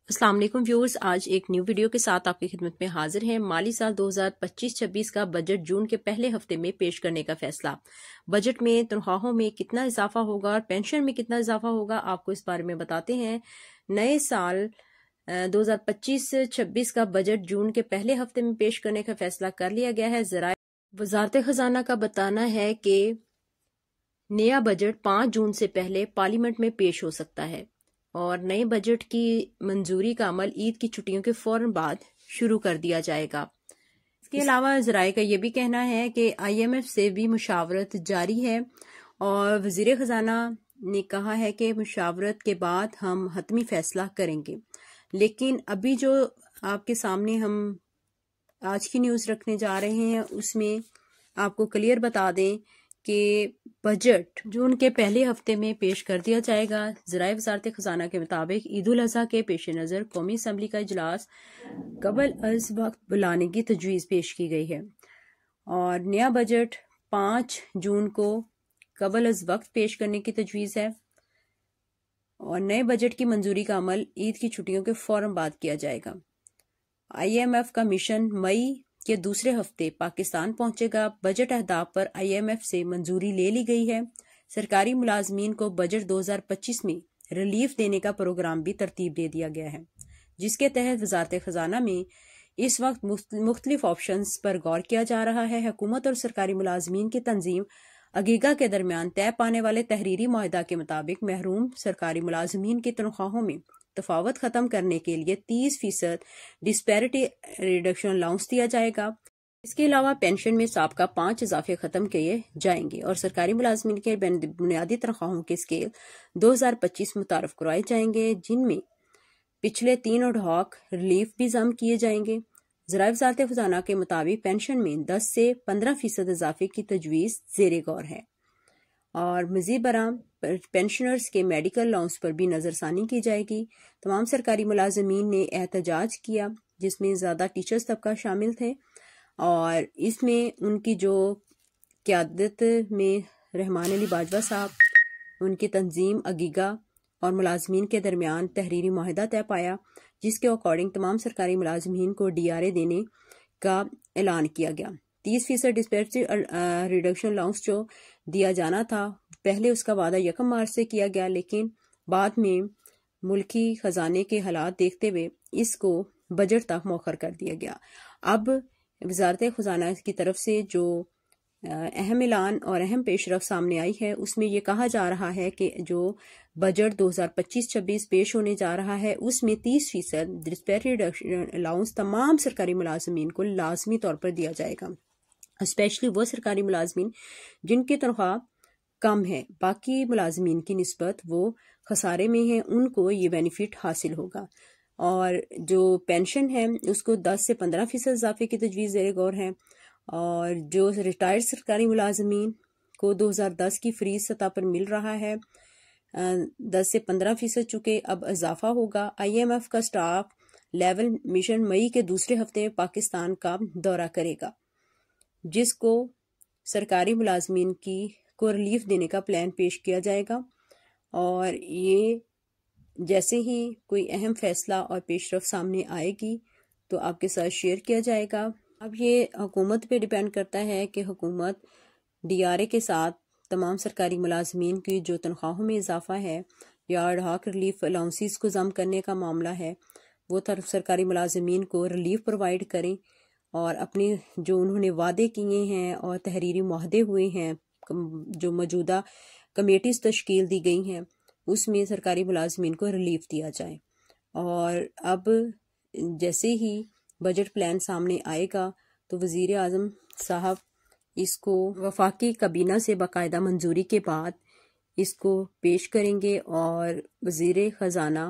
अस्सलाम वालेकुम व्यूअर्स, आज एक न्यू वीडियो के साथ आपकी खिदमत में हाजिर हैं। माली साल 2025-26 का बजट जून के पहले हफ्ते में पेश करने का फैसला। बजट में तनख्वाहों में कितना इजाफा होगा और पेंशन में कितना इजाफा होगा, आपको इस बारे में बताते हैं। नए साल 2025-26 का बजट जून के पहले हफ्ते में पेश करने का फैसला कर लिया गया है। ज़राए वजारत खजाना का बताना है कि नया बजट 5 जून से पहले पार्लियामेंट में पेश हो सकता है और नए बजट की मंजूरी का अमल ईद की छुट्टियों के फौरन बाद शुरू कर दिया जाएगा। इसके अलावा ज़राए का ये भी कहना है कि IMF से भी मुशावरत जारी है और वज़ीर ख़जाना ने कहा है कि मुशावरत के बाद हम हतमी फैसला करेंगे। लेकिन अभी जो आपके सामने हम आज की न्यूज़ रखने जा रहे हैं उसमें आपको क्लियर बता दें कि बजट जून के पहले हफ्ते में पेश कर दिया जाएगा। ज़राए वज़ारत ख़जाना के मुताबिक ईद उल अज़हा के पेश नज़र कौमी असम्बली का इजलास कबल अज़ वक्त बुलाने की तजवीज़ पेश की गई है और नया बजट 5 जून को कबल अज़ वक्त पेश करने की तजवीज़ है और नए बजट की मंजूरी का अमल ईद की छुट्टियों के फौरन बाद किया जाएगा। IMF का मिशन मई के दूसरे हफ्ते पाकिस्तान पहुंचेगा। बजट अहदाफ पर IMF से मंजूरी ले ली गई है। सरकारी मुलाजमीन को बजट 2025 में रिलीफ देने का प्रोग्राम भी तरतीब दे दिया गया है, जिसके तहत वजारत खजाना में इस वक्त मुख्तलिफ ऑप्शंस पर गौर किया जा रहा है। हुकूमत और सरकारी मुलाजमीन की तंजीम अगीगा के दरमियान तय पाने वाले तहरीरी मुआहदा के मुताबिक महरूम सरकारी मुलाजमीन की तनख्वाहों में तफावत खत्म करने के लिए 30% डिस्पैरिटी रिडक्शन अलाउंस दिया जाएगा। इसके अलावा पेंशन में साबका 5 इजाफे खत्म किए जाएंगे और सरकारी मुलाजमीन के बुनियादी तनख्वाहों के स्केल 2025 मुतारफ करवाए जाएंगे, जिनमें पिछले 3 एडहॉक रिलीफ भी जम किए जाएंगे। ज़राए वज़ारत ख़ज़ाना के मुताबिक पेंशन में 10 से 15% इजाफे की तजवीज़ ज़ेरे गौर है और मज़ीद बराम पेंशनर्स के मेडिकल अलाउंस पर भी नज़रसानी की जाएगी। तमाम सरकारी मुलाजमीन ने एहतजाज किया, जिसमें ज़्यादा टीचर्स तबका शामिल थे और इसमें उनकी जो क़यादत में रहमान अली बाजवा साहब, उनकी तंजीम अगीगा और मुलाजमीन के दरमियान तहरीरी मुआहदा तय पाया, जिसके अकॉर्डिंग तमाम सरकारी मुलाजमीन को DRA देने का ऐलान किया गया। 30% डिस्पैरिटी रिडक्शन अलाउंस जो दिया जाना था, पहले उसका वादा 1 मार्च से किया गया, लेकिन बाद में मुल्की खजाने के हालात देखते हुए इसको बजट तक मौखर कर दिया गया। अब वजारत खजाना की तरफ से जो अहम ऐलान और अहम पेशरफ सामने आई है, उसमें ये कहा जा रहा है कि जो बजट 2025-26 पेश होने जा रहा है उसमें 30% डिस्पैरिटी रिडक्शन अलाउंस तमाम सरकारी मुलाजमीन को लाजमी तौर पर दिया जाएगा, स्पेशली वो सरकारी मुलाजमीन जिनकी तनख्वाह कम है, बाकी मुलाजमीन की निस्बत वो खसारे में हैं, उनको ये बेनिफिट हासिल होगा। और जो पेंशन है उसको 10 से 15% इजाफे की तजवीज़ ज़ेरे गौर है और जो रिटायर्ड सरकारी मुलाजमीन को 2010 की फ्रीज सतह पर मिल रहा है 10 से 15% चुके अब इजाफा होगा। IMF का स्टाफ लेवल मिशन मई के दूसरे हफ्ते में पाकिस्तान का दौरा करेगा, जिसको सरकारी मुलाजमीन की को रिलीफ देने का प्लान पेश किया जाएगा और ये जैसे ही कोई अहम फैसला और पेशरफ सामने आएगी तो आपके साथ शेयर किया जाएगा। अब ये हुकूमत पे डिपेंड करता है कि हुकूमत DRA के साथ तमाम सरकारी मुलाजमीन की जो तनख्वाहों में इजाफा है या एडहॉक रिलीफ अलाउंसेस को जम करने का मामला है, वो सरकारी मुलाजमीन को रिलीफ प्रोवाइड करें और अपने जो उन्होंने वादे किए हैं और तहरीरी मुआहदे हुए हैं, जो मौजूदा कमेटीज़ तश्कील दी गई हैं, उसमें सरकारी मुलाजमीन को रिलीफ दिया जाए। और अब जैसे ही बजट प्लान सामने आएगा तो वज़ीर आज़म साहब इसको वफाकी काबीना से बाकायदा मंजूरी के बाद इसको पेश करेंगे और वज़ीर ख़जाना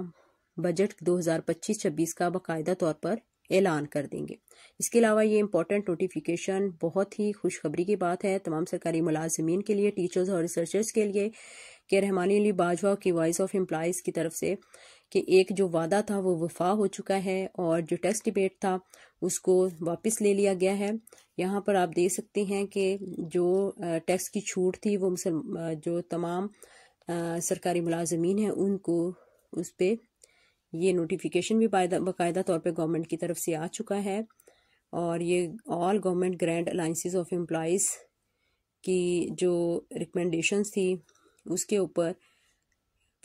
बजट 2025-26 का बाकायदा तौर पर ऐलान कर देंगे। इसके अलावा ये इम्पोर्टेंट नोटिफिकेशन बहुत ही खुशखबरी की बात है तमाम सरकारी मुलाजमीन के लिए, टीचर्स और रिसर्चर्स के लिए कि रहमान अली बाजवा की वॉइस ऑफ एम्प्लॉइज़ की तरफ से कि एक जो वादा था वो वफा हो चुका है और जो टैक्स डिबेट था उसको वापस ले लिया गया है। यहाँ पर आप देख सकते हैं कि जो टैक्स की छूट थी वो जो तमाम सरकारी मुलाजमीन हैं उनको उस पर یہ نوٹیفیکیشن بھی باقاعدہ طور پہ گورنمنٹ کی طرف سے آ چکا ہے، اور یہ آل government granite alliances of employees کی جو ریکمنڈیشنز تھی اس کے اوپر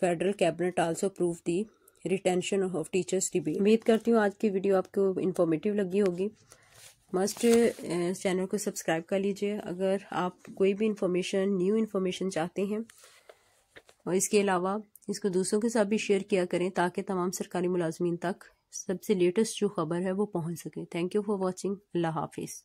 federal cabinet also approve the retention of teachers debate. امید کرتی ہوں آج کی ویڈیو آپ کو انفارمیٹیو لگی ہوگی۔ مسٹ چینل کو سبسکرائب کر لیجئے اگر آپ کوئی بھی نیو انفارمیشن چاہتے ہیں، اور اس کے علاوہ اس کو دوسروں کے ساتھ بھی شیئر کیا کریں تاکہ تمام سرکاری ملازمین تک سب سے لیٹسٹ جو خبر ہے وہ پہنچ سکے۔ Thank you for watching. اللہ حافظ۔